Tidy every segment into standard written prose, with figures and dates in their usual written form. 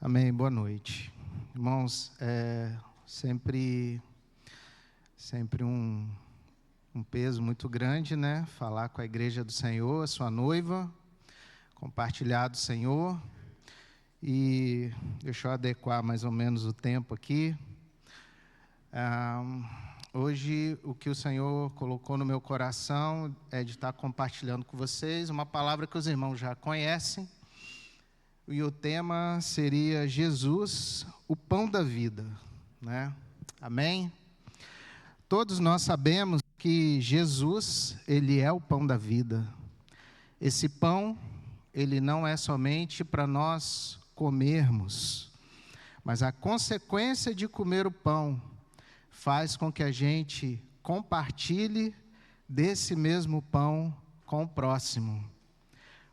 Amém, boa noite. Irmãos, sempre um peso muito grande, né? Falar com a igreja do Senhor, a sua noiva, compartilhar do Senhor. E deixa eu adequar mais ou menos o tempo aqui. Hoje, o que o Senhor colocou no meu coração é de estar compartilhando com vocês uma palavra que os irmãos já conhecem. E o tema seria Jesus, o pão da vida, né? Amém? Todos nós sabemos que Jesus, ele é o pão da vida. Esse pão, ele não é somente para nós comermos, mas a consequência de comer o pão faz com que a gente compartilhe desse mesmo pão com o próximo.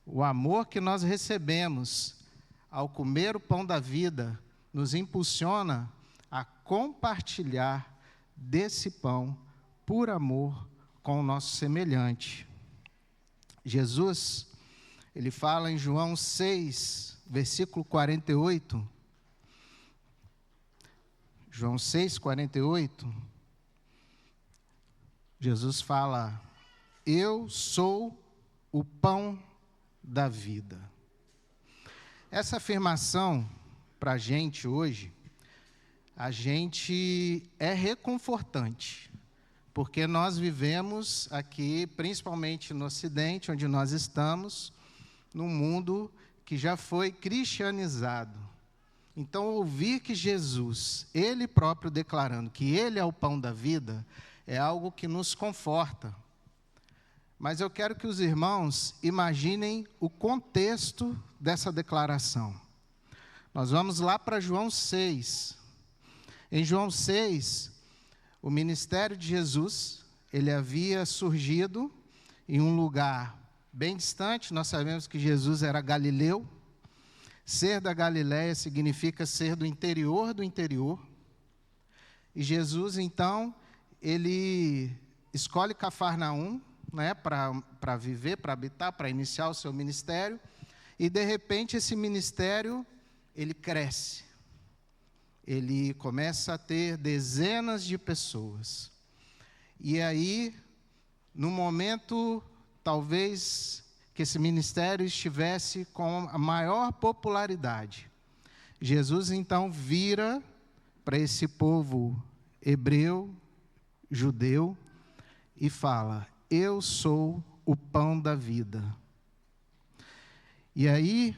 O amor que nós recebemos ao comer o pão da vida nos impulsiona a compartilhar desse pão por amor com o nosso semelhante. Jesus, ele fala em João 6, versículo 48. João 6, 48. Jesus fala: eu sou o pão da vida. Essa afirmação, para a gente hoje, a gente é reconfortante, porque nós vivemos aqui, principalmente no Ocidente, onde nós estamos, num mundo que já foi cristianizado. Então, ouvir que Jesus, Ele próprio declarando que Ele é o pão da vida, é algo que nos conforta. Mas eu quero que os irmãos imaginem o contexto dessa declaração. Nós vamos lá para João 6. Em João 6, o ministério de Jesus, ele havia surgido em um lugar bem distante. Nós sabemos que Jesus era galileu. Ser da Galileia significa ser do interior do interior. E Jesus, então, ele escolhe Cafarnaum, né, para viver, para habitar, para iniciar o seu ministério, e de repente esse ministério, ele cresce, ele começa a ter dezenas de pessoas, e aí, no momento, talvez, que esse ministério estivesse com a maior popularidade, Jesus então vira para esse povo hebreu, judeu, e fala: eu sou o pão da vida. E aí,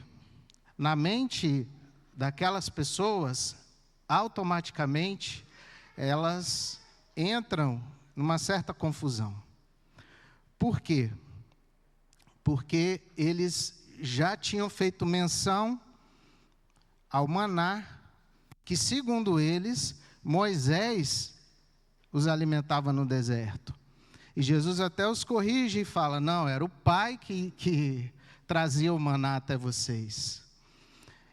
na mente daquelas pessoas, automaticamente, elas entram numa certa confusão. Por quê? Porque eles já tinham feito menção ao maná, que segundo eles, Moisés os alimentava no deserto. E Jesus até os corrige e fala: não, era o Pai que trazia o maná até vocês.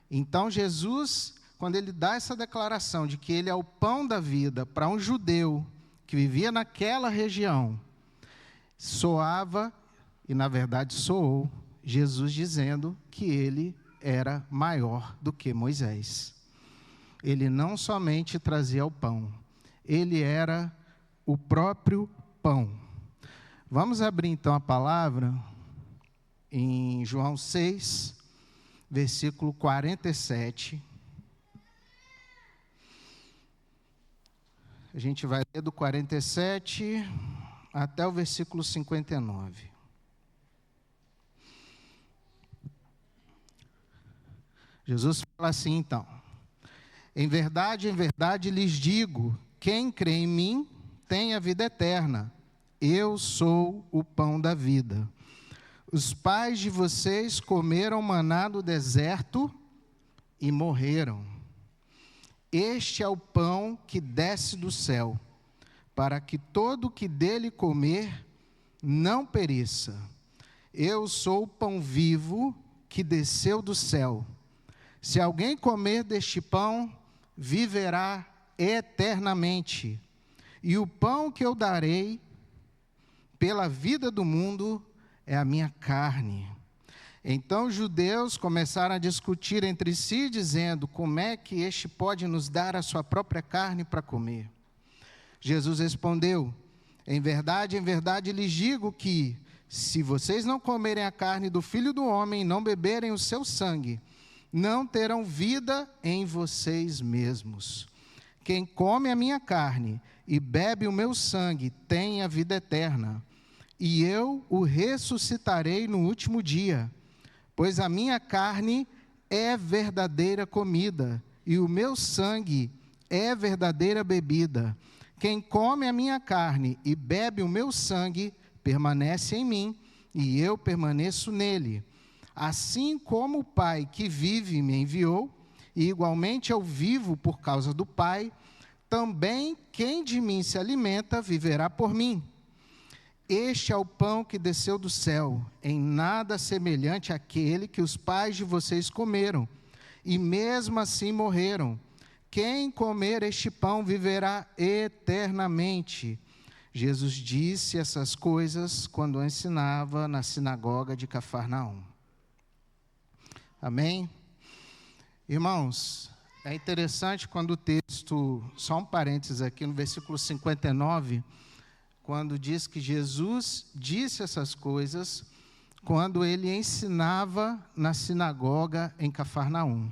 Então Jesus, quando ele dá essa declaração de que ele é o pão da vida para um judeu que vivia naquela região, soava, e na verdade soou, Jesus dizendo que ele era maior do que Moisés. Ele não somente trazia o pão, ele era o próprio pão. Vamos abrir então a palavra em João 6, versículo 47. A gente vai ler do 47 até o versículo 59. Jesus fala assim então: em verdade lhes digo, quem crê em mim tem a vida eterna. Eu sou o pão da vida. Os pais de vocês comeram maná no deserto e morreram. Este é o pão que desce do céu, para que todo o que dele comer não pereça. Eu sou o pão vivo que desceu do céu. Se alguém comer deste pão, viverá eternamente. E o pão que eu darei pela vida do mundo é a minha carne. Então os judeus começaram a discutir entre si, dizendo: como é que este pode nos dar a sua própria carne para comer? Jesus respondeu: em verdade lhes digo que, se vocês não comerem a carne do Filho do Homem e não beberem o seu sangue, não terão vida em vocês mesmos. Quem come a minha carne e bebe o meu sangue tem a vida eterna, e eu o ressuscitarei no último dia. Pois a minha carne é verdadeira comida, e o meu sangue é verdadeira bebida. Quem come a minha carne e bebe o meu sangue, permanece em mim, e eu permaneço nele. Assim como o Pai que vive me enviou, e igualmente eu vivo por causa do Pai, também quem de mim se alimenta viverá por mim. Este é o pão que desceu do céu, em nada semelhante àquele que os pais de vocês comeram, e mesmo assim morreram. Quem comer este pão viverá eternamente. Jesus disse essas coisas quando ensinava na sinagoga de Cafarnaum. Amém? Irmãos, é interessante quando o texto, só um parênteses aqui, no versículo 59, quando diz que Jesus disse essas coisas quando ele ensinava na sinagoga em Cafarnaum.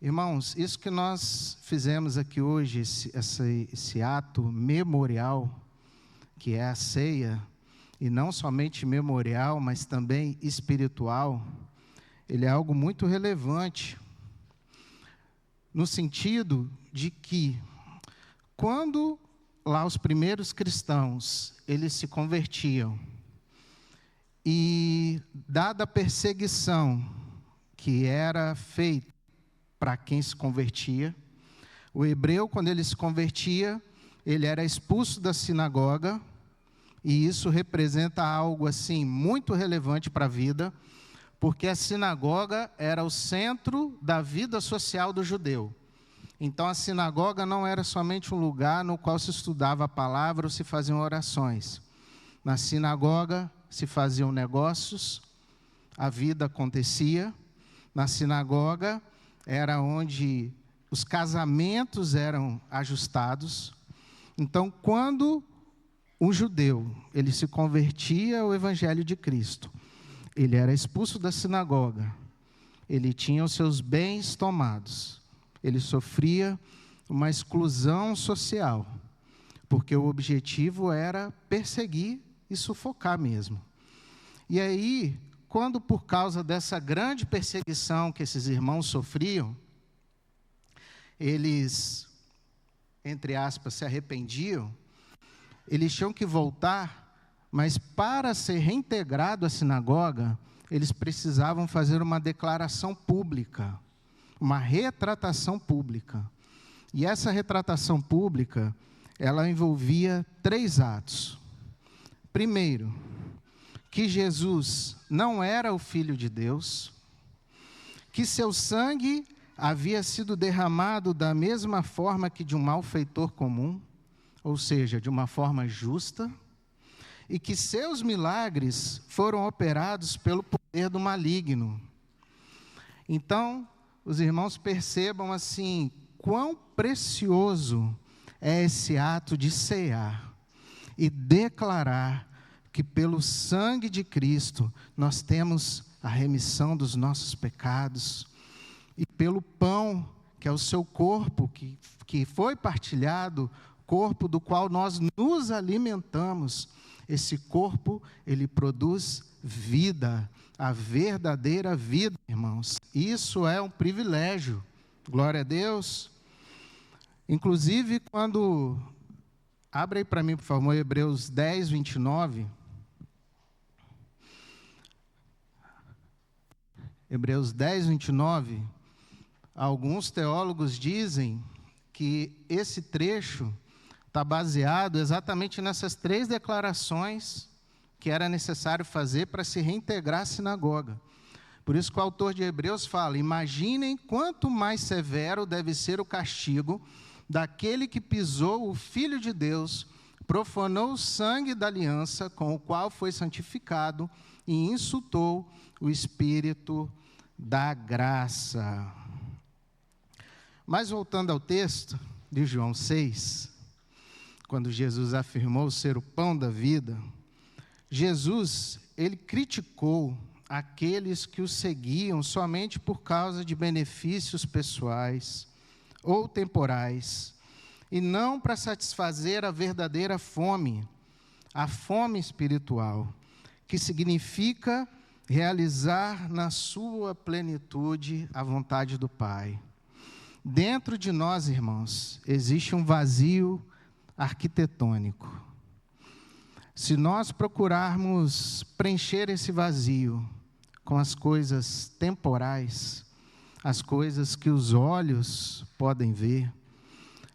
Irmãos, isso que nós fizemos aqui hoje, esse ato memorial, que é a ceia, e não somente memorial, mas também espiritual, ele é algo muito relevante, no sentido de que, quando lá os primeiros cristãos, eles se convertiam, e dada a perseguição que era feita para quem se convertia, o hebreu, quando ele se convertia, ele era expulso da sinagoga, e isso representa algo assim muito relevante para a vida, porque a sinagoga era o centro da vida social do judeu. Então a sinagoga não era somente um lugar no qual se estudava a palavra ou se faziam orações. Na sinagoga se faziam negócios, a vida acontecia. Na sinagoga era onde os casamentos eram ajustados. Então, quando um judeu ele se convertia ao Evangelho de Cristo, ele era expulso da sinagoga, ele tinha os seus bens tomados, ele sofria uma exclusão social, porque o objetivo era perseguir e sufocar mesmo. E aí, quando por causa dessa grande perseguição que esses irmãos sofriam, eles, entre aspas, se arrependiam, eles tinham que voltar, mas para ser reintegrado à sinagoga, eles precisavam fazer uma declaração pública, uma retratação pública. E essa retratação pública, ela envolvia 3 atos. Primeiro, que Jesus não era o Filho de Deus, que seu sangue havia sido derramado da mesma forma que de um malfeitor comum, ou seja, de uma forma justa, e que seus milagres foram operados pelo poder do maligno. Então, os irmãos percebam assim, quão precioso é esse ato de cear e declarar que pelo sangue de Cristo nós temos a remissão dos nossos pecados, e pelo pão, que é o seu corpo, que foi partilhado, corpo do qual nós nos alimentamos. Esse corpo, ele produz vida, a verdadeira vida, irmãos. Isso é um privilégio, glória a Deus. Inclusive, quando, abre aí para mim, por favor, Hebreus 10, 29. Hebreus 10, 29, alguns teólogos dizem que esse trecho está baseado exatamente nessas 3 declarações que era necessário fazer para se reintegrar à sinagoga. Por isso que o autor de Hebreus fala: imaginem quanto mais severo deve ser o castigo daquele que pisou o Filho de Deus profanou o sangue da aliança com o qual foi santificado e insultou o Espírito da graça. Mas voltando ao texto de João 6, quando Jesus afirmou ser o pão da vida, Jesus, ele criticou aqueles que o seguiam somente por causa de benefícios pessoais ou temporais, e não para satisfazer a verdadeira fome, a fome espiritual, que significa realizar na sua plenitude a vontade do Pai. Dentro de nós, irmãos, existe um vazio arquitetônico. Se nós procurarmos preencher esse vazio com as coisas temporais, as coisas que os olhos podem ver,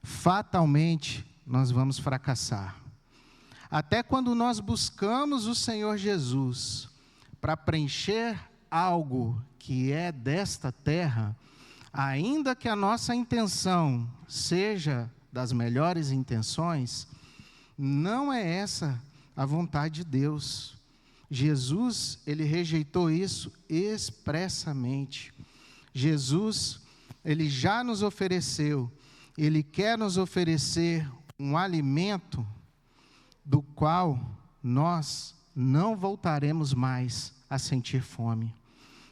fatalmente nós vamos fracassar. Até quando nós buscamos o Senhor Jesus para preencher algo que é desta terra, ainda que a nossa intenção seja das melhores intenções, não é essa a vontade de Deus. Jesus, ele rejeitou isso expressamente. Jesus, ele já nos ofereceu, ele quer nos oferecer um alimento do qual nós não voltaremos mais a sentir fome.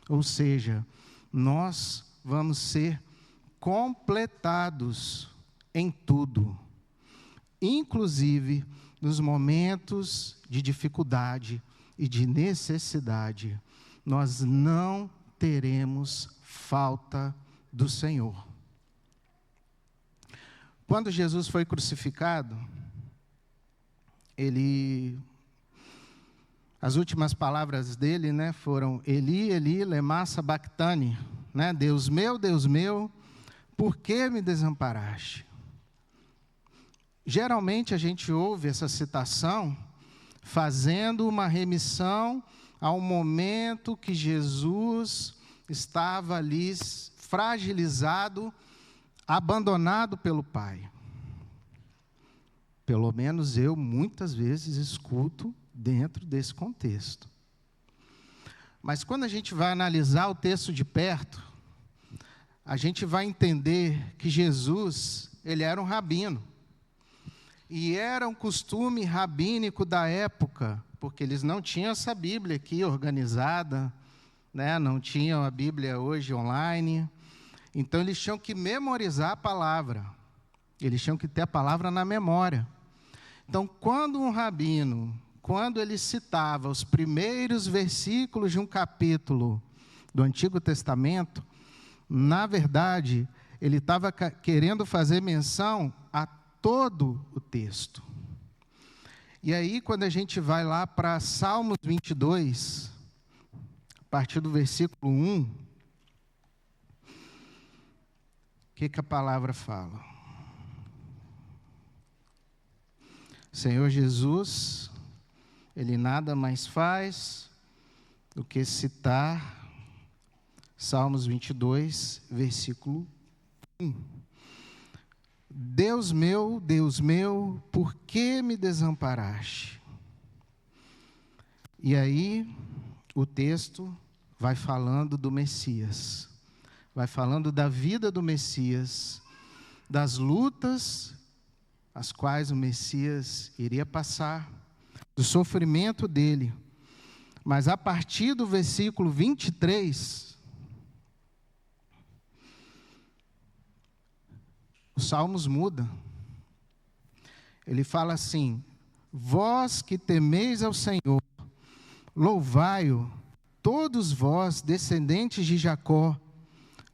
Ou seja, nós vamos ser completados em tudo, inclusive nos momentos de dificuldade e de necessidade. Nós não teremos falta do Senhor. Quando Jesus foi crucificado, as últimas palavras dele, foram Eli, Eli, lema sabachthani, Deus meu, por que me desamparaste? Geralmente a gente ouve essa citação fazendo uma remissão ao momento que Jesus estava ali fragilizado, abandonado pelo Pai. Pelo menos eu muitas vezes escuto dentro desse contexto. Mas quando a gente vai analisar o texto de perto, a gente vai entender que Jesus, ele era um rabino. E era um costume rabínico da época, porque eles não tinham essa Bíblia aqui organizada, não tinham a Bíblia hoje online. Então, eles tinham que memorizar a palavra. Eles tinham que ter a palavra na memória. Então, quando um rabino, quando ele citava os primeiros versículos de um capítulo do Antigo Testamento, na verdade, ele estava querendo fazer menção a todo o texto. E aí, quando a gente vai lá para Salmos 22, a partir do versículo 1, o que a palavra fala? Senhor Jesus, ele nada mais faz do que citar Salmos 22, versículo 1. Deus meu, por que me desamparaste? E aí, o texto vai falando do Messias, vai falando da vida do Messias, das lutas as quais o Messias iria passar, do sofrimento dele. Mas a partir do versículo 23, os Salmos muda. Ele fala assim: vós que temeis ao Senhor, louvai-o, todos vós, descendentes de Jacó,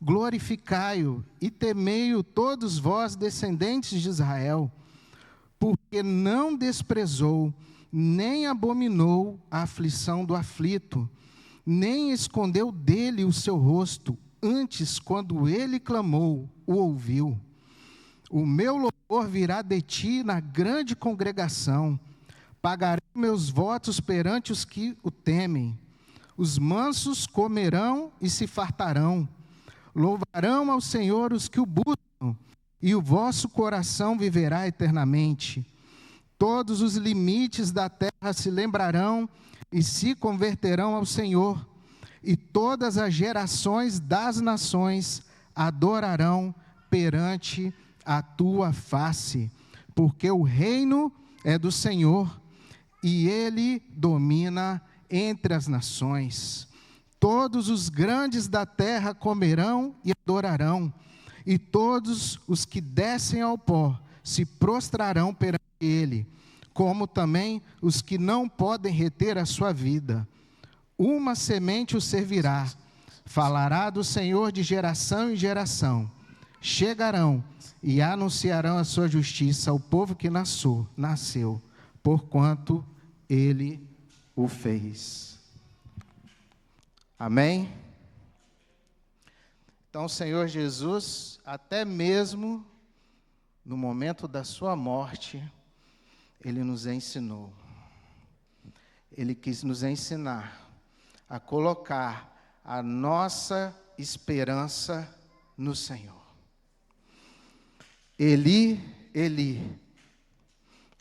glorificai-o e temei-o, todos vós, descendentes de Israel, porque não desprezou, nem abominou a aflição do aflito, nem escondeu dele o seu rosto, antes, quando ele clamou, o ouviu. O meu louvor virá de ti na grande congregação, pagarei meus votos perante os que o temem. Os mansos comerão e se fartarão, louvarão ao Senhor os que o buscam, e o vosso coração viverá eternamente. Todos os limites da terra se lembrarão e se converterão ao Senhor, e todas as gerações das nações adorarão perante a tua face, porque o reino é do Senhor, e Ele domina entre as nações. Todos os grandes da terra comerão e adorarão, e todos os que descem ao pó se prostrarão perante Ele, como também os que não podem reter a sua vida. Uma semente o servirá, falará do Senhor de geração em geração. Chegarão e anunciarão a sua justiça ao povo que nasceu, porquanto Ele o fez. Amém? Então, o Senhor Jesus, até mesmo no momento da sua morte, Ele nos ensinou. Ele quis nos ensinar a colocar a nossa esperança no Senhor. Eli, Eli,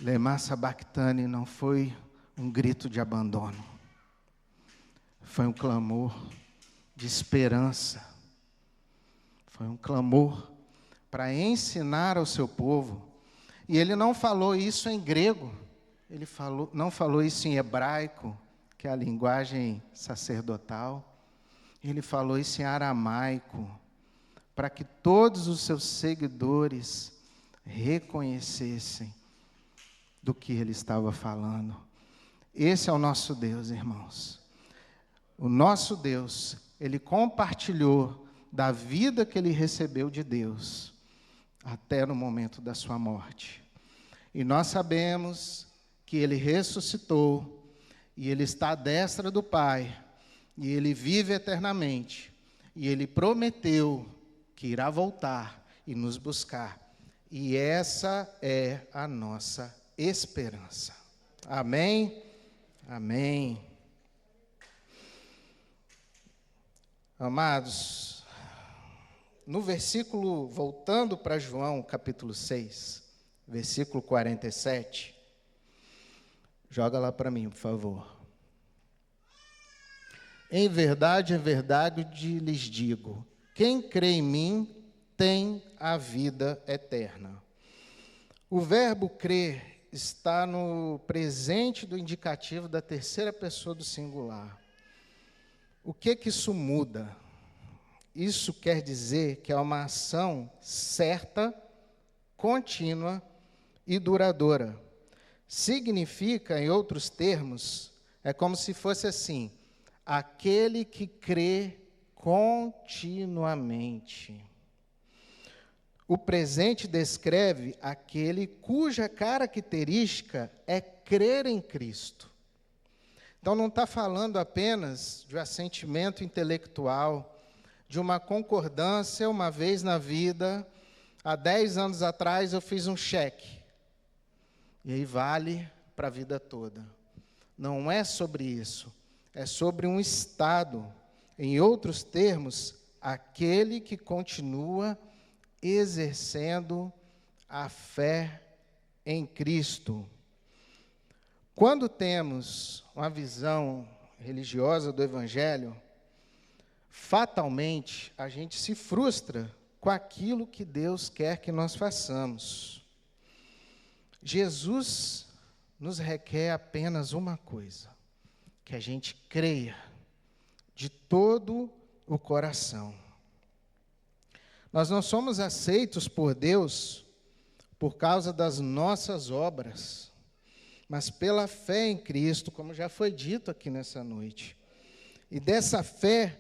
lema sabachthani não foi um grito de abandono, foi um clamor de esperança, foi um clamor para ensinar ao seu povo. E ele não falou isso em grego, não falou isso em hebraico, que é a linguagem sacerdotal, ele falou isso em aramaico, para que todos os seus seguidores reconhecessem do que ele estava falando. Esse é o nosso Deus, irmãos. O nosso Deus, ele compartilhou da vida que ele recebeu de Deus, até no momento da sua morte. E nós sabemos que ele ressuscitou, e ele está à destra do Pai, e ele vive eternamente, e ele prometeu que irá voltar e nos buscar. E essa é a nossa esperança. Amém? Amém. Amados, no versículo, voltando para João, capítulo 6, versículo 47, joga lá para mim, por favor. Em verdade lhes digo, quem crê em mim tem a vida eterna. O verbo crer está no presente do indicativo da terceira pessoa do singular. O que isso muda? Isso quer dizer que é uma ação certa, contínua e duradoura. Significa, em outros termos, é como se fosse assim: aquele que crê continuamente. O presente descreve aquele cuja característica é crer em Cristo. Então, não está falando apenas de um assentimento intelectual, de uma concordância uma vez na vida. Há 10 anos atrás eu fiz um cheque, e aí vale para a vida toda. Não é sobre isso, é sobre um estado. Em outros termos, aquele que continua exercendo a fé em Cristo. Quando temos uma visão religiosa do Evangelho, fatalmente a gente se frustra com aquilo que Deus quer que nós façamos. Jesus nos requer apenas uma coisa: que a gente creia de todo o coração. Nós não somos aceitos por Deus por causa das nossas obras, mas pela fé em Cristo, como já foi dito aqui nessa noite. E dessa fé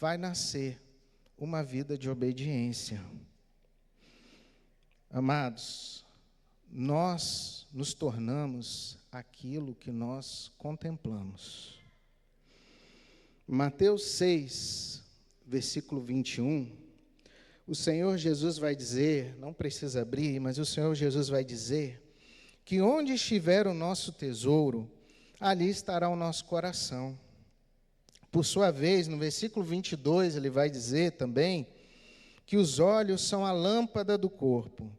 vai nascer uma vida de obediência. Amados, nós nos tornamos aquilo que nós contemplamos. Mateus 6, versículo 21, o Senhor Jesus vai dizer, não precisa abrir, mas o Senhor Jesus vai dizer que onde estiver o nosso tesouro, ali estará o nosso coração. Por sua vez, no versículo 22, ele vai dizer também que os olhos são a lâmpada do corpo.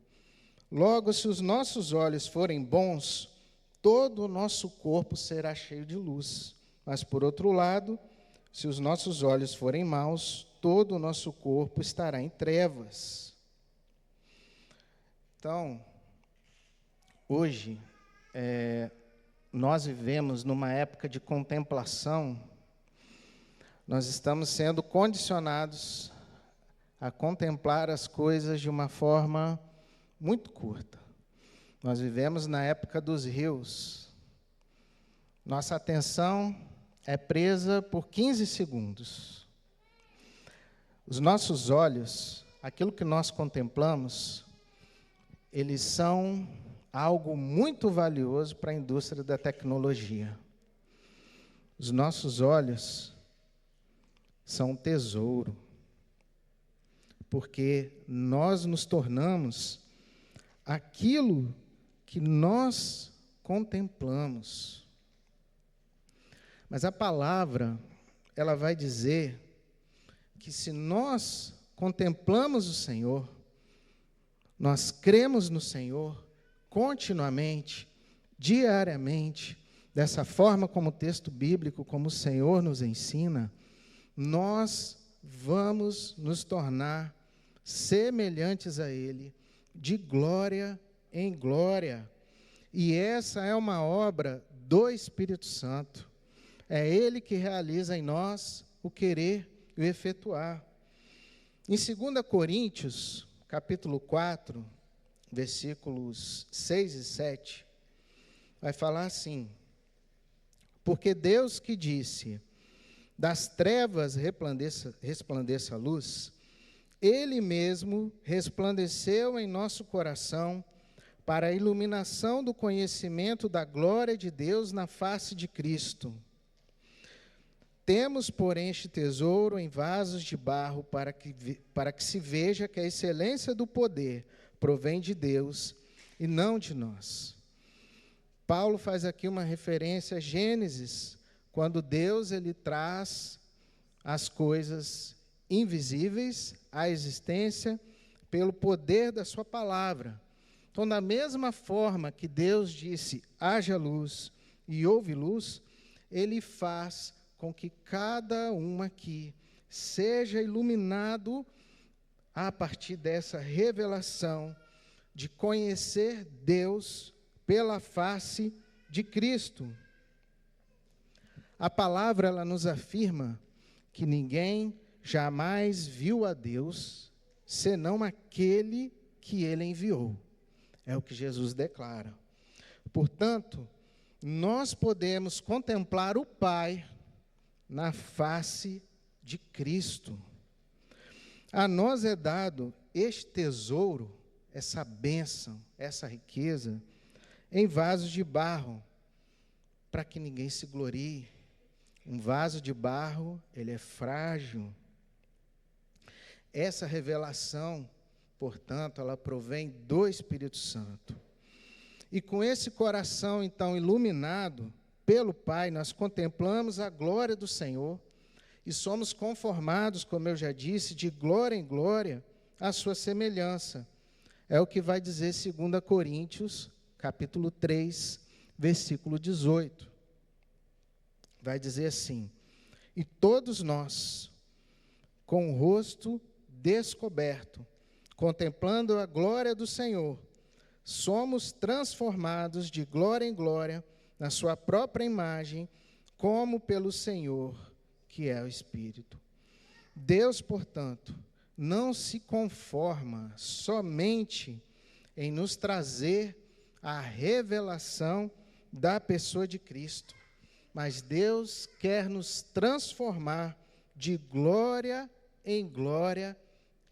Logo, se os nossos olhos forem bons, todo o nosso corpo será cheio de luz. Mas, por outro lado, se os nossos olhos forem maus, todo o nosso corpo estará em trevas. Então, hoje, nós vivemos numa época de contemplação. Nós estamos sendo condicionados a contemplar as coisas de uma forma muito curta. Nós vivemos na época dos reels. Nossa atenção é presa por 15 segundos. Os nossos olhos, aquilo que nós contemplamos, eles são algo muito valioso para a indústria da tecnologia. Os nossos olhos são um tesouro, porque nós nos tornamos aquilo que nós contemplamos. Mas a palavra, ela vai dizer que se nós contemplamos o Senhor, nós cremos no Senhor continuamente, diariamente, dessa forma como o texto bíblico, como o Senhor nos ensina, nós vamos nos tornar semelhantes a Ele, de glória em glória. E essa é uma obra do Espírito Santo. É Ele que realiza em nós o querer e o efetuar. Em 2 Coríntios, capítulo 4, versículos 6 e 7, vai falar assim: porque Deus que disse, das trevas resplandeça a luz, Ele mesmo resplandeceu em nosso coração para a iluminação do conhecimento da glória de Deus na face de Cristo. Temos, porém, este tesouro em vasos de barro para que se veja que a excelência do poder provém de Deus e não de nós. Paulo faz aqui uma referência a Gênesis, quando Deus ele traz as coisas invisíveis à existência pelo poder da sua palavra. Então, da mesma forma que Deus disse, haja luz e houve luz, Ele faz com que cada um aqui seja iluminado a partir dessa revelação de conhecer Deus pela face de Cristo. A palavra, ela nos afirma que ninguém jamais viu a Deus, senão aquele que Ele enviou. É o que Jesus declara. Portanto, nós podemos contemplar o Pai na face de Cristo. A nós é dado este tesouro, essa bênção, essa riqueza, em vasos de barro, para que ninguém se glorie. Um vaso de barro, ele é frágil. Essa revelação, portanto, ela provém do Espírito Santo. E com esse coração, então, iluminado pelo Pai, nós contemplamos a glória do Senhor e somos conformados, como eu já disse, de glória em glória, à sua semelhança. É o que vai dizer 2 Coríntios, capítulo 3, versículo 18. Vai dizer assim: e todos nós, com o rosto descoberto, contemplando a glória do Senhor, somos transformados de glória em glória, na sua própria imagem, como pelo Senhor, que é o Espírito. Deus, portanto, não se conforma somente em nos trazer a revelação da pessoa de Cristo, mas Deus quer nos transformar de glória em glória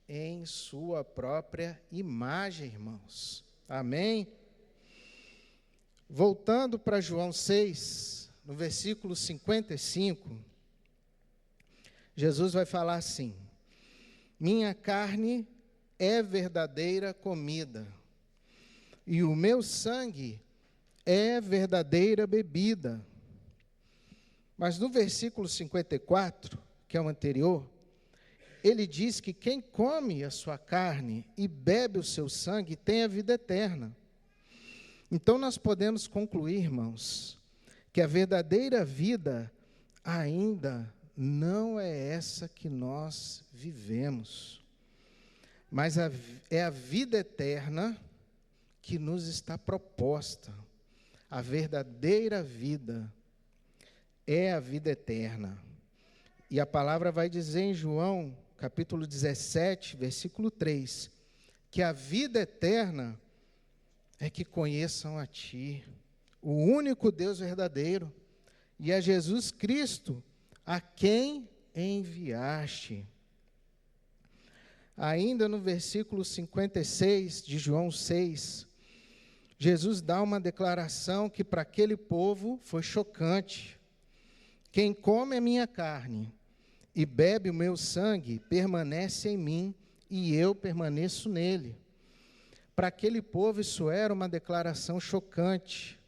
em sua própria imagem, irmãos. Amém? Voltando para João 6, no versículo 55, Jesus vai falar assim: minha carne é verdadeira comida, e o meu sangue é verdadeira bebida. Mas no versículo 54, que é o anterior, ele diz que quem come a sua carne e bebe o seu sangue tem a vida eterna. Então nós podemos concluir, irmãos, que a verdadeira vida ainda não é essa que nós vivemos, mas é a vida eterna que nos está proposta. A verdadeira vida é a vida eterna. E a palavra vai dizer em João, capítulo 17, versículo 3, que a vida eterna é que conheçam a Ti, o único Deus verdadeiro, e a Jesus Cristo, a quem enviaste. Ainda no versículo 56 de João 6, Jesus dá uma declaração que para aquele povo foi chocante. Quem come a minha carne e bebe o meu sangue permanece em mim e eu permaneço nele. Para aquele povo isso era uma declaração chocante,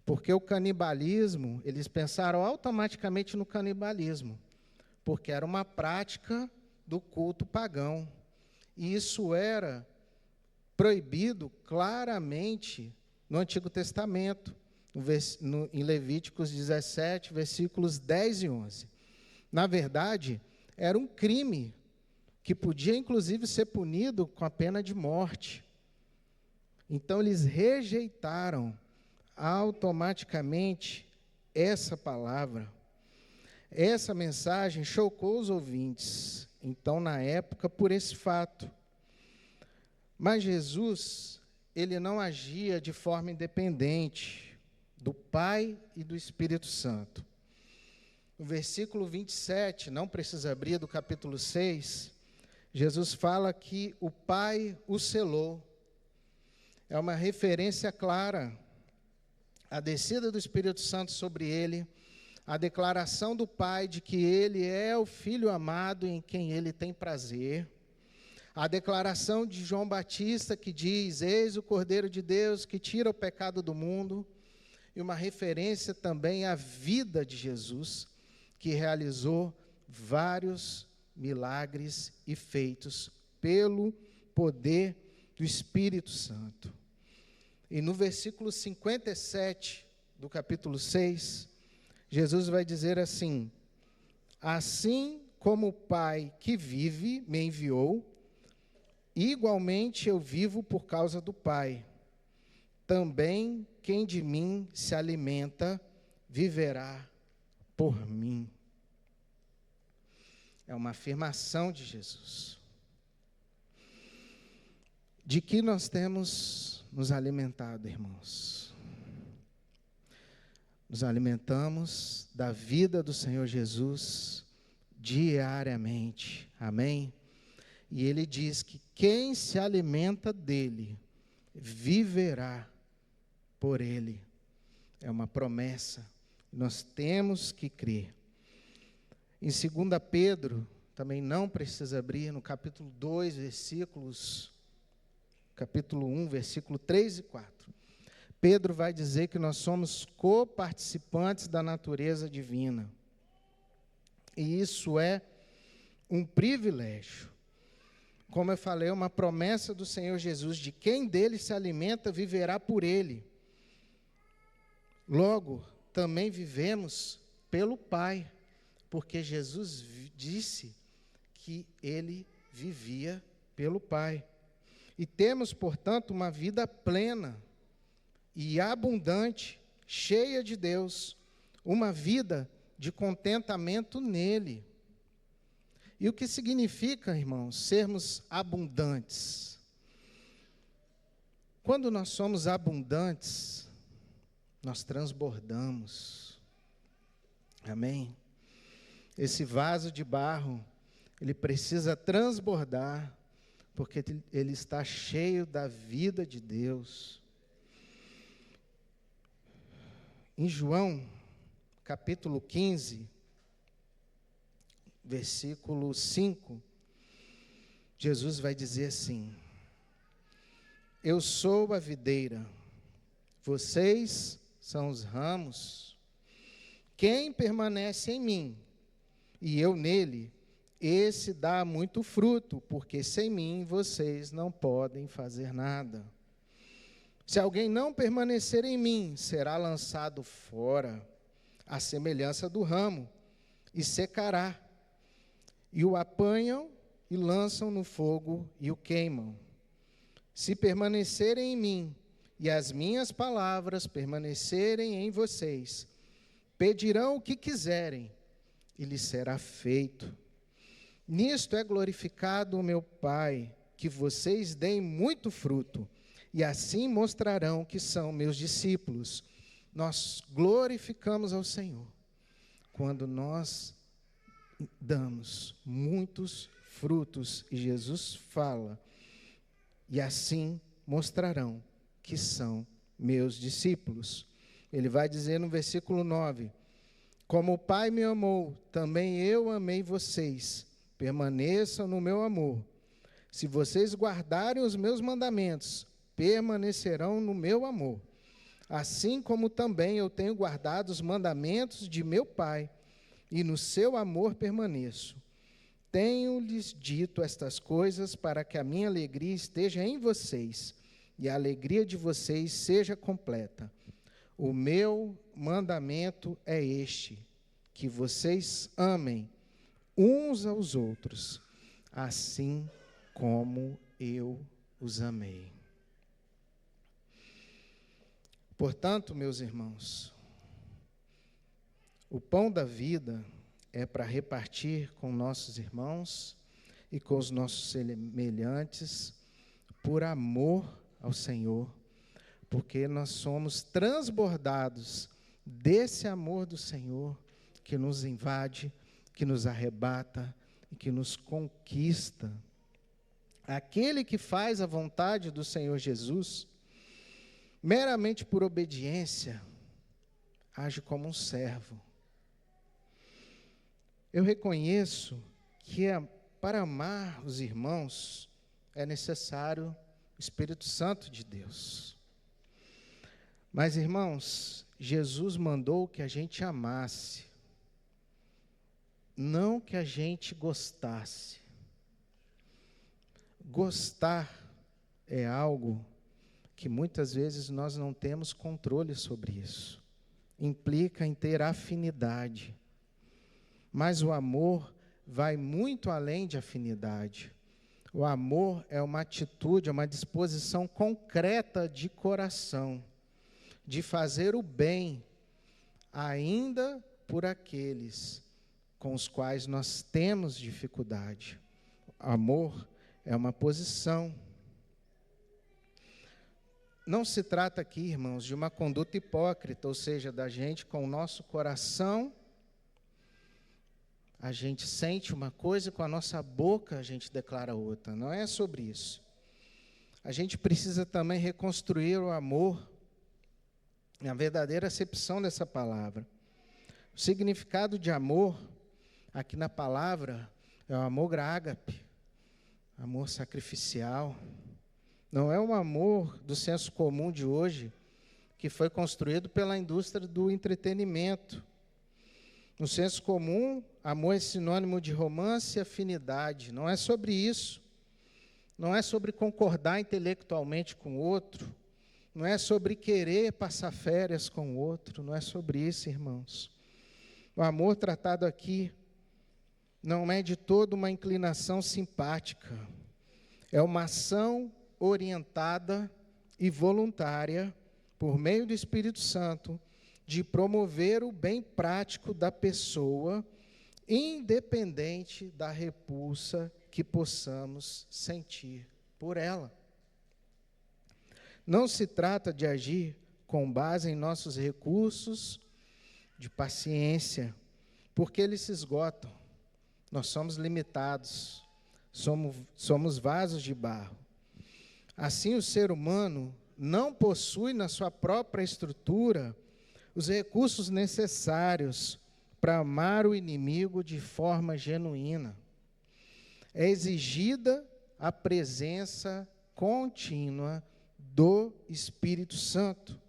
porque o canibalismo, eles pensaram automaticamente no canibalismo, porque era uma prática do culto pagão. E isso era proibido claramente no Antigo Testamento, em Levíticos 17, versículos 10 e 11. Na verdade, era um crime que podia, inclusive, ser punido com a pena de morte. Então, eles rejeitaram automaticamente essa palavra. Essa mensagem chocou os ouvintes, então, na época, por esse fato. Mas Jesus, ele não agia de forma independente do Pai e do Espírito Santo. No versículo 27, não precisa abrir, do capítulo 6, Jesus fala que o Pai o selou. É uma referência clara à descida do Espírito Santo sobre ele, a declaração do Pai de que ele é o Filho amado em quem ele tem prazer, a declaração de João Batista que diz, eis o Cordeiro de Deus que tira o pecado do mundo, e uma referência também à vida de Jesus, que realizou vários milagres e feitos pelo poder do Espírito Santo. E no versículo 57 do capítulo 6, Jesus vai dizer assim, assim como o Pai que vive me enviou, igualmente eu vivo por causa do Pai. Também quem de mim se alimenta, viverá por mim. É uma afirmação de Jesus. De que nós temos nos alimentado, irmãos? Nos alimentamos da vida do Senhor Jesus diariamente. Amém? E ele diz que quem se alimenta dele, viverá por ele. É uma promessa. Nós temos que crer. Em 2 Pedro, também não precisa abrir, no capítulo 2, capítulo 1, versículo 3 e 4. Pedro vai dizer que nós somos coparticipantes da natureza divina. E isso é um privilégio. Como eu falei, é uma promessa do Senhor Jesus, de quem dele se alimenta, viverá por ele. Logo, também vivemos pelo Pai, porque Jesus disse que ele vivia pelo Pai. E temos, portanto, uma vida plena e abundante, cheia de Deus, uma vida de contentamento nele. E o que significa, irmãos, sermos abundantes? Quando nós somos abundantes, nós transbordamos. Amém? Esse vaso de barro, ele precisa transbordar, porque ele está cheio da vida de Deus. Em João, capítulo 15, versículo 5, Jesus vai dizer assim, eu sou a videira, vocês são os ramos. Quem permanece em mim e eu nele, esse dá muito fruto, porque sem mim vocês não podem fazer nada. Se alguém não permanecer em mim, será lançado fora, à semelhança do ramo, e secará. E o apanham e lançam no fogo e o queimam. Se permanecerem em mim, e as minhas palavras permanecerem em vocês, pedirão o que quiserem, e lhes será feito. Nisto é glorificado o meu Pai, que vocês deem muito fruto, e assim mostrarão que são meus discípulos. Nós glorificamos ao Senhor quando nós damos muitos frutos, e Jesus fala, e assim mostrarão que são meus discípulos. Ele vai dizer no versículo 9, como o Pai me amou, também eu amei vocês, permaneçam no meu amor. Se vocês guardarem os meus mandamentos, permanecerão no meu amor, assim como também eu tenho guardado os mandamentos de meu Pai, e no seu amor permaneço. Tenho-lhes dito estas coisas para que a minha alegria esteja em vocês, e a alegria de vocês seja completa. O meu mandamento é este, que vocês amem uns aos outros, assim como eu os amei. Portanto, meus irmãos, o pão da vida é para repartir com nossos irmãos e com os nossos semelhantes, por amor ao Senhor, porque nós somos transbordados desse amor do Senhor que nos invade, que nos arrebata e que nos conquista. Aquele que faz a vontade do Senhor Jesus, meramente por obediência, age como um servo. Eu reconheço que para amar os irmãos é necessário o Espírito Santo de Deus. Mas, irmãos, Jesus mandou que a gente amasse, não que a gente gostasse. Gostar é algo que muitas vezes nós não temos controle sobre isso. Implica em ter afinidade. Mas o amor vai muito além de afinidade. O amor é uma atitude, é uma disposição concreta de coração, de fazer o bem, ainda por aqueles com os quais nós temos dificuldade. Amor é uma posição. Não se trata aqui, irmãos, de uma conduta hipócrita, ou seja, da gente com o nosso coração, a gente sente uma coisa, com a nossa boca a gente declara outra. Não é sobre isso. A gente precisa também reconstruir o amor, a verdadeira acepção dessa palavra. O significado de amor, aqui na palavra, é o amor ágape, amor sacrificial. Não é um amor do senso comum de hoje, que foi construído pela indústria do entretenimento. No senso comum, amor é sinônimo de romance e afinidade. Não é sobre isso. Não é sobre concordar intelectualmente com o outro. Não é sobre querer passar férias com o outro. Não é sobre isso, irmãos. O amor tratado aqui não é de todo uma inclinação simpática. É uma ação orientada e voluntária, por meio do Espírito Santo, de promover o bem prático da pessoa, independente da repulsa que possamos sentir por ela. Não se trata de agir com base em nossos recursos de paciência, porque eles se esgotam. Nós somos limitados, somos vasos de barro. Assim, o ser humano não possui na sua própria estrutura os recursos necessários para amar o inimigo de forma genuína. É exigida a presença contínua do Espírito Santo.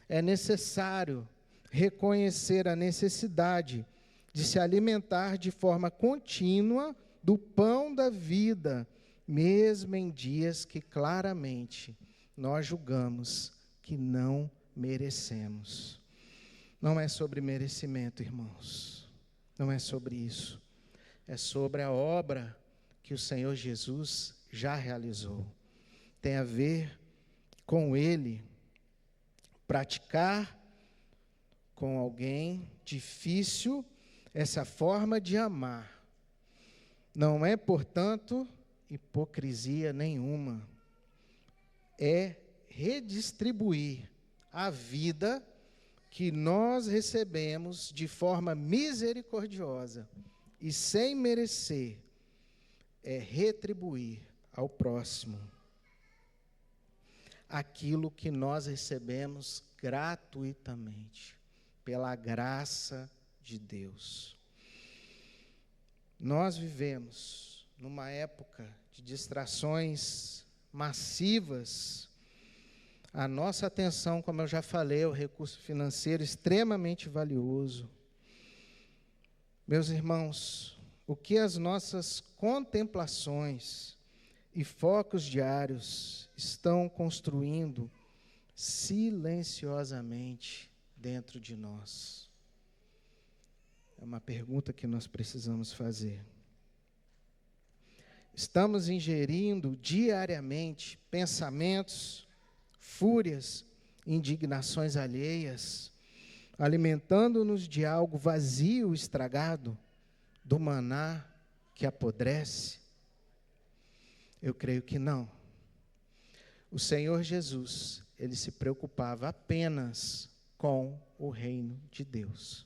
É necessário reconhecer a necessidade de se alimentar de forma contínua do pão da vida, mesmo em dias que claramente nós julgamos que não merecemos. Não é sobre merecimento, irmãos. Não é sobre isso. É sobre a obra que o Senhor Jesus já realizou. Tem a ver com Ele praticar com alguém difícil essa forma de amar. Não é, portanto, hipocrisia nenhuma. É redistribuir a vida que nós recebemos de forma misericordiosa e sem merecer, é retribuir ao próximo aquilo que nós recebemos gratuitamente, pela graça de Deus. Nós vivemos numa época de distrações massivas. A nossa atenção, como eu já falei, é o recurso financeiro extremamente valioso. Meus irmãos, o que as nossas contemplações e focos diários estão construindo silenciosamente dentro de nós? É uma pergunta que nós precisamos fazer. Estamos ingerindo diariamente pensamentos, fúrias, indignações alheias, alimentando-nos de algo vazio, estragado, do maná que apodrece? Eu creio que não. O Senhor Jesus, Ele se preocupava apenas com o reino de Deus.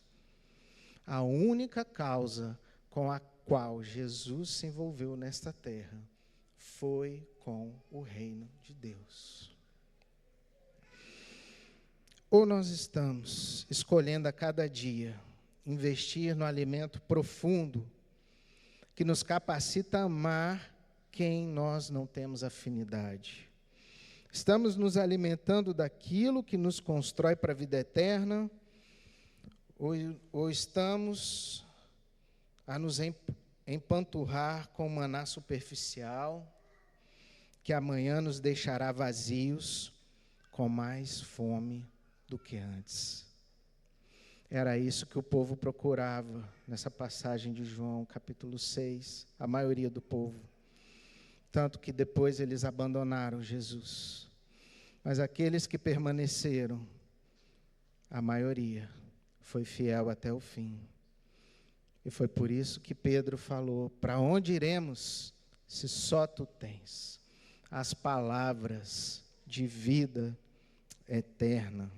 A única causa com a qual Jesus se envolveu nesta terra foi com o reino de Deus. Ou nós estamos escolhendo a cada dia investir no alimento profundo que nos capacita a amar quem nós não temos afinidade. Estamos nos alimentando daquilo que nos constrói para a vida eterna, ou estamos a nos empanturrar com maná superficial, que amanhã nos deixará vazios, com mais fome do que antes. Era isso que o povo procurava nessa passagem de João, capítulo 6, a maioria do povo. Tanto que depois eles abandonaram Jesus. Mas aqueles que permaneceram, a maioria, foi fiel até o fim. E foi por isso que Pedro falou: para onde iremos, se só tu tens as palavras de vida eterna?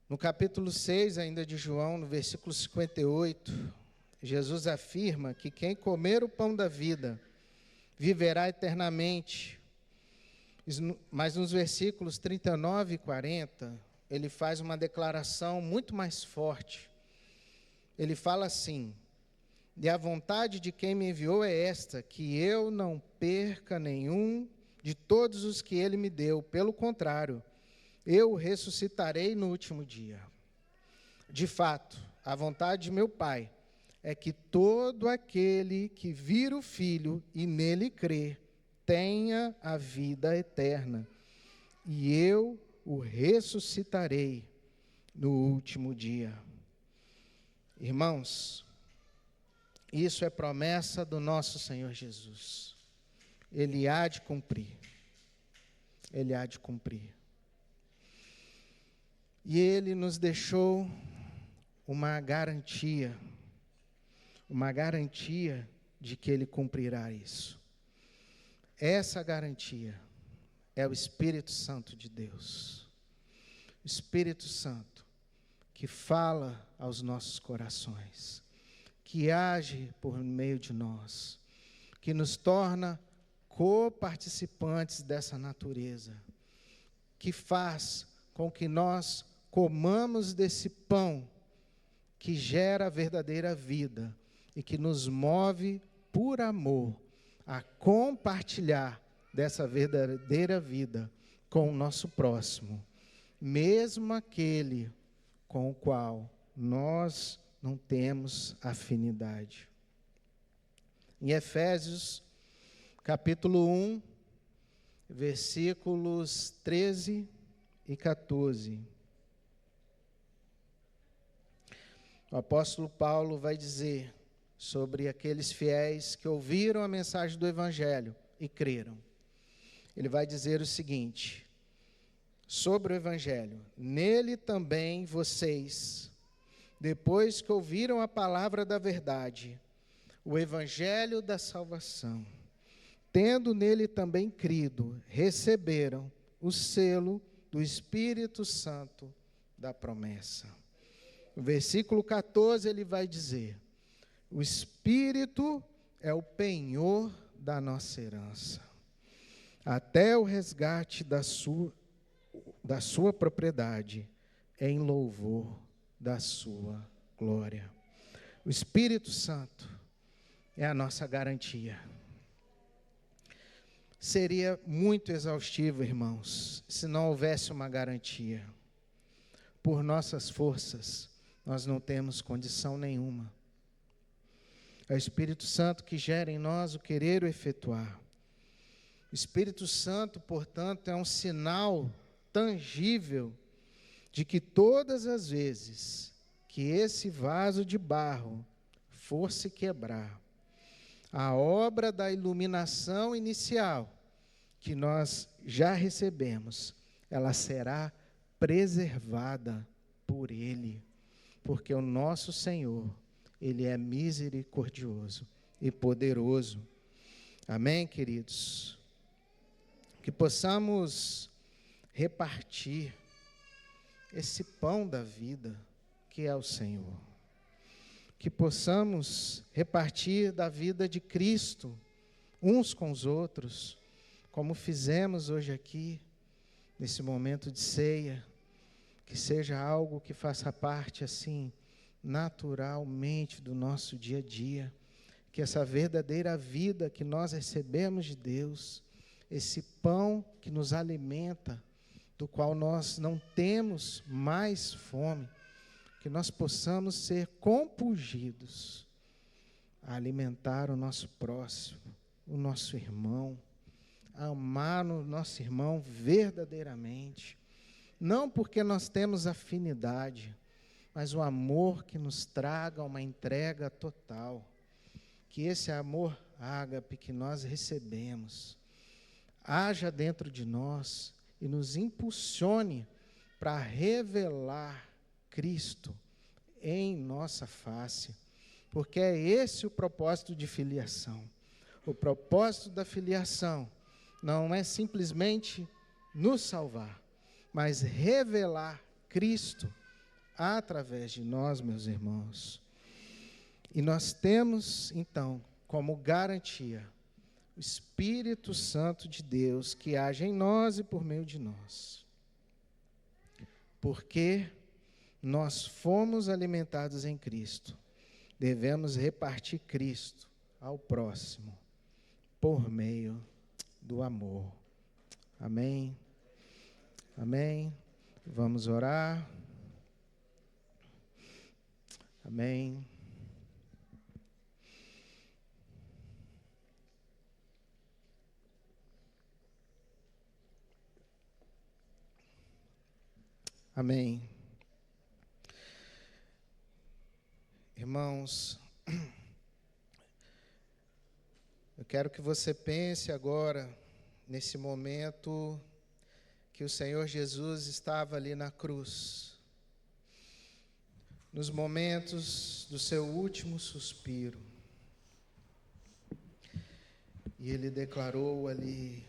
No capítulo 6, ainda de João, no versículo 58, Jesus afirma que quem comer o pão da vida viverá eternamente. Mas nos versículos 39 e 40, ele faz uma declaração muito mais forte. Ele fala assim: e a vontade de quem me enviou é esta, que eu não perca nenhum de todos os que ele me deu. Pelo contrário, eu o ressuscitarei no último dia. De fato, a vontade de meu Pai é que todo aquele que vir o Filho e nele crer, tenha a vida eterna, e eu o ressuscitarei no último dia. Irmãos, isso é promessa do nosso Senhor Jesus. Ele há de cumprir. Ele há de cumprir. E Ele nos deixou uma garantia de que Ele cumprirá isso. Essa garantia é o Espírito Santo de Deus. O Espírito Santo que fala aos nossos corações, que age por meio de nós, que nos torna coparticipantes dessa natureza, que faz com que nós comamos desse pão que gera a verdadeira vida e que nos move por amor a compartilhar dessa verdadeira vida com o nosso próximo, mesmo aquele com o qual nós não temos afinidade. Em Efésios, capítulo 1, versículos 13 e 14. O apóstolo Paulo vai dizer sobre aqueles fiéis que ouviram a mensagem do Evangelho e creram. Ele vai dizer o seguinte, sobre o Evangelho: nele também vocês, depois que ouviram a palavra da verdade, o Evangelho da salvação, tendo nele também crido, receberam o selo do Espírito Santo da promessa. No versículo 14 ele vai dizer: o Espírito é o penhor da nossa herança, até o resgate da sua propriedade, em louvor da sua glória. O Espírito Santo é a nossa garantia. Seria muito exaustivo, irmãos, se não houvesse uma garantia. Por nossas forças, nós não temos condição nenhuma. É o Espírito Santo que gera em nós o querer e o efetuar. O Espírito Santo, portanto, é um sinal tangível de que todas as vezes que esse vaso de barro for se quebrar, a obra da iluminação inicial que nós já recebemos, ela será preservada por Ele, porque o nosso Senhor, Ele é misericordioso e poderoso. Amém, queridos? Que possamos repartir esse pão da vida que é o Senhor. Que possamos repartir da vida de Cristo uns com os outros, como fizemos hoje aqui, nesse momento de ceia, que seja algo que faça parte, assim, naturalmente do nosso dia a dia, que essa verdadeira vida que nós recebemos de Deus, esse pão que nos alimenta, do qual nós não temos mais fome, que nós possamos ser compungidos a alimentar o nosso próximo, o nosso irmão, a amar o nosso irmão verdadeiramente, não porque nós temos afinidade, mas o amor que nos traga uma entrega total, que esse amor ágape que nós recebemos, haja dentro de nós e nos impulsione para revelar Cristo em nossa face, porque é esse o propósito de filiação. O propósito da filiação não é simplesmente nos salvar, mas revelar Cristo através de nós, meus irmãos. E nós temos, então, como garantia, o Espírito Santo de Deus que age em nós e por meio de nós. Porque nós fomos alimentados em Cristo, devemos repartir Cristo ao próximo, por meio do amor. Amém? Amém? Vamos orar. Amém. Amém. Irmãos, eu quero que você pense agora, nesse momento que o Senhor Jesus estava ali na cruz, nos momentos do seu último suspiro, e Ele declarou ali: